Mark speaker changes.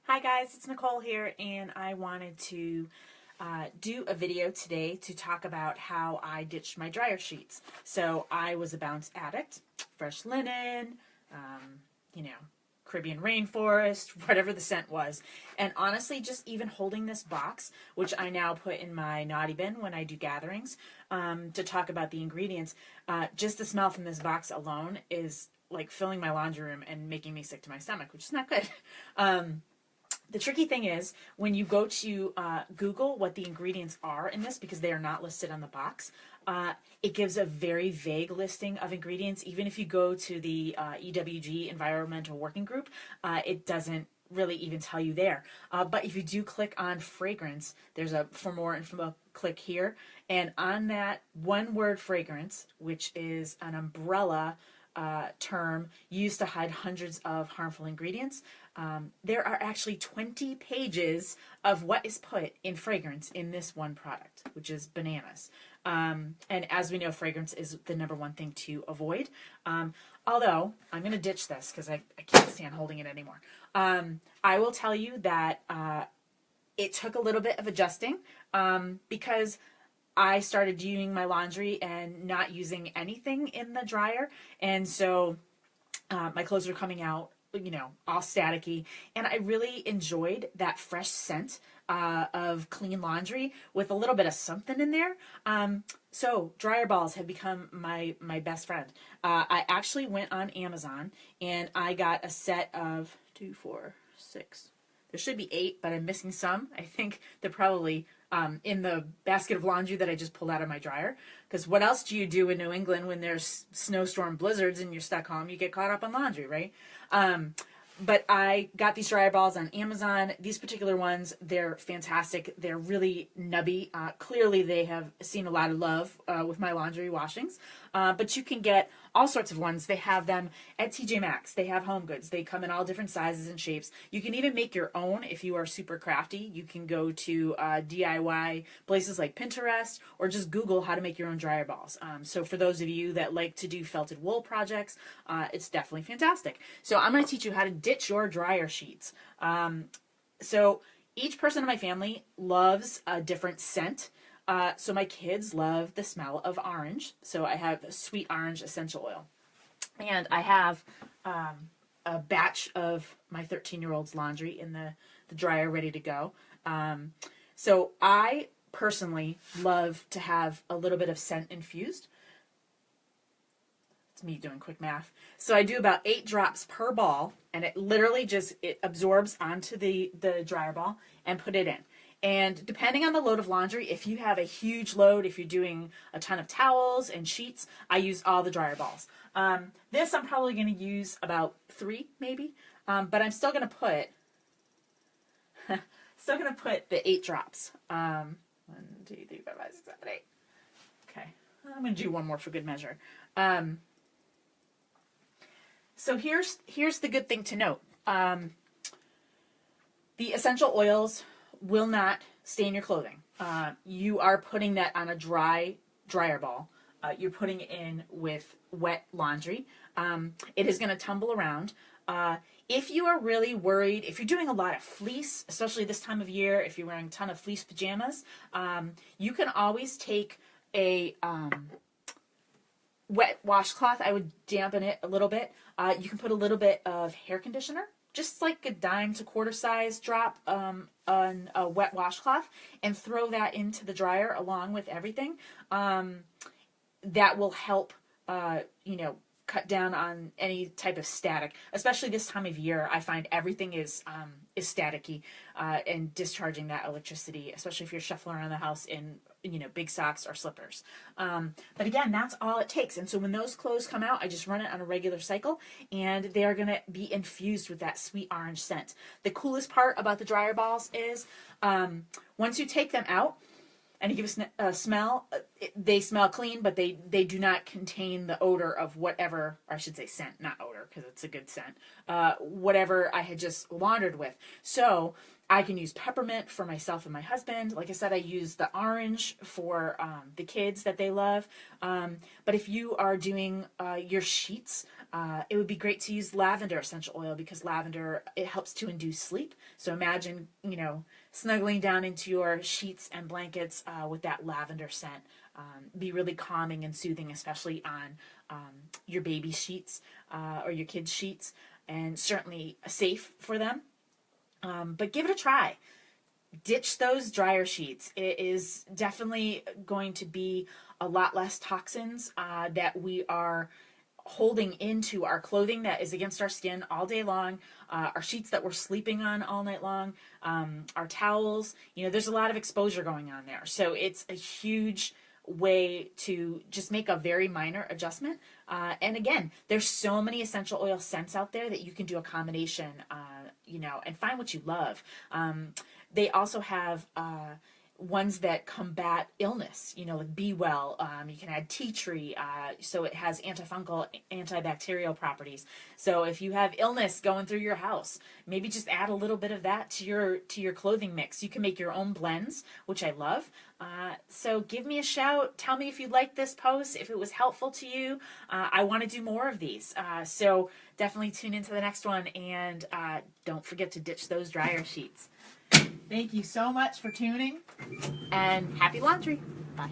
Speaker 1: Hi guys, it's Nicole here, and I wanted to do a video today to talk about how I ditched my dryer sheets. So I was a Bounce addict, fresh linen, um, you know, Caribbean rainforest, whatever the scent was. And honestly, just even holding this box, which I now put in my naughty bin when I do gatherings, to talk about the ingredients, just the smell from this box alone is like filling my laundry room and making me sick to my stomach, which is not good. The tricky thing is when you go to Google what the ingredients are in this, because they are not listed on the box, it gives a very vague listing of ingredients. Even if you go to the EWG Environmental Working Group, it doesn't really even tell you there. But if you do click on fragrance, there's a for more info click here. And on that one word fragrance, which is an umbrella term used to hide hundreds of harmful ingredients. There are actually 20 pages of what is put in fragrance in this one product, which is bananas. And as we know, fragrance is the number one thing to avoid. Although, I'm going to ditch this because I can't stand holding it anymore. I will tell you that it took a little bit of adjusting because I started doing my laundry and not using anything in the dryer. And so my clothes are coming out, all staticky. And I really enjoyed that fresh scent of clean laundry with a little bit of something in there. So dryer balls have become my best friend. I actually went on Amazon and I got a set of 2, 4, 6. There should be 8, but I'm missing some. I think they're probably in the basket of laundry that I just pulled out of my dryer. Because what else do you do in New England when there's snowstorm blizzards and you're stuck home? You get caught up on laundry, right? But I got these dryer balls on Amazon. These particular ones, they're fantastic. They're really nubby. Clearly, they have seen a lot of love with my laundry washings. But you can get all sorts of ones. They have them at TJ Maxx. They have Home Goods. They come in all different sizes and shapes. You can even make your own if you are super crafty. You can go to DIY places like Pinterest or just Google how to make your own dryer balls. So for those of you that like to do felted wool projects, it's definitely fantastic. So I'm going to teach you how to ditch your dryer sheets. So each person in my family loves a different scent. So my kids love the smell of orange. So I have sweet orange essential oil. And I have a batch of my 13-year-old's laundry in the dryer ready to go. So I personally love to have a little bit of scent infused. It's me doing quick math. So I do about 8 drops per ball, and it literally it absorbs onto the dryer ball and put it in. And depending on the load of laundry, if you have a huge load, if you're doing a ton of towels and sheets, I use all the dryer balls. This I'm probably going to use about 3 maybe, but I'm still going to put the 8 drops. 1, 2, 3, 4, 5, 6, 7, 8. Okay, I'm going to do one more for good measure. So here's the good thing to note. The essential oils will not stain your clothing. You are putting that on a dryer ball. You're putting it in with wet laundry. It is going to tumble around. If you are really worried, if you're doing a lot of fleece, especially this time of year, if you're wearing a ton of fleece pajamas, you can always take a wet washcloth. I would dampen it a little bit. You can put a little bit of hair conditioner, just like a dime to quarter size drop on a wet washcloth, and throw that into the dryer along with everything. That will help, cut down on any type of static, especially this time of year. I find everything is staticky and discharging that electricity, especially if you're shuffling around the house in big socks or slippers. But again, that's all it takes. And so when those clothes come out, I just run it on a regular cycle, and they are going to be infused with that sweet orange scent. The coolest part about the dryer balls is once you take them out, and you give a smell, they smell clean, but they do not contain the odor of whatever, or I should say scent, not odor, because it's a good scent, whatever I had just laundered with. So I can use peppermint for myself and my husband. Like I said, I use the orange for the kids that they love. But if you are doing your sheets, It would be great to use lavender essential oil because lavender, it helps to induce sleep. So imagine, snuggling down into your sheets and blankets with that lavender scent. Be really calming and soothing, especially on your baby sheets or your kids' sheets, and certainly safe for them. But give it a try. Ditch those dryer sheets. It is definitely going to be a lot less toxins that we are holding into our clothing that is against our skin all day long, our sheets that we're sleeping on all night long, our towels. There's a lot of exposure going on there. So it's a huge way to just make a very minor adjustment. And again, there's so many essential oil scents out there that you can do a combination, and find what you love. They also have ones that combat illness, like Be Well. You can add tea tree, so it has antifungal, antibacterial properties. So if you have illness going through your house, maybe just add a little bit of that to your clothing mix. You can make your own blends, which I love. So give me a shout. Tell me if you liked this post, if it was helpful to you. I want to do more of these. So definitely tune into the next one, and don't forget to ditch those dryer sheets. Thank you so much for tuning, and happy laundry. Bye.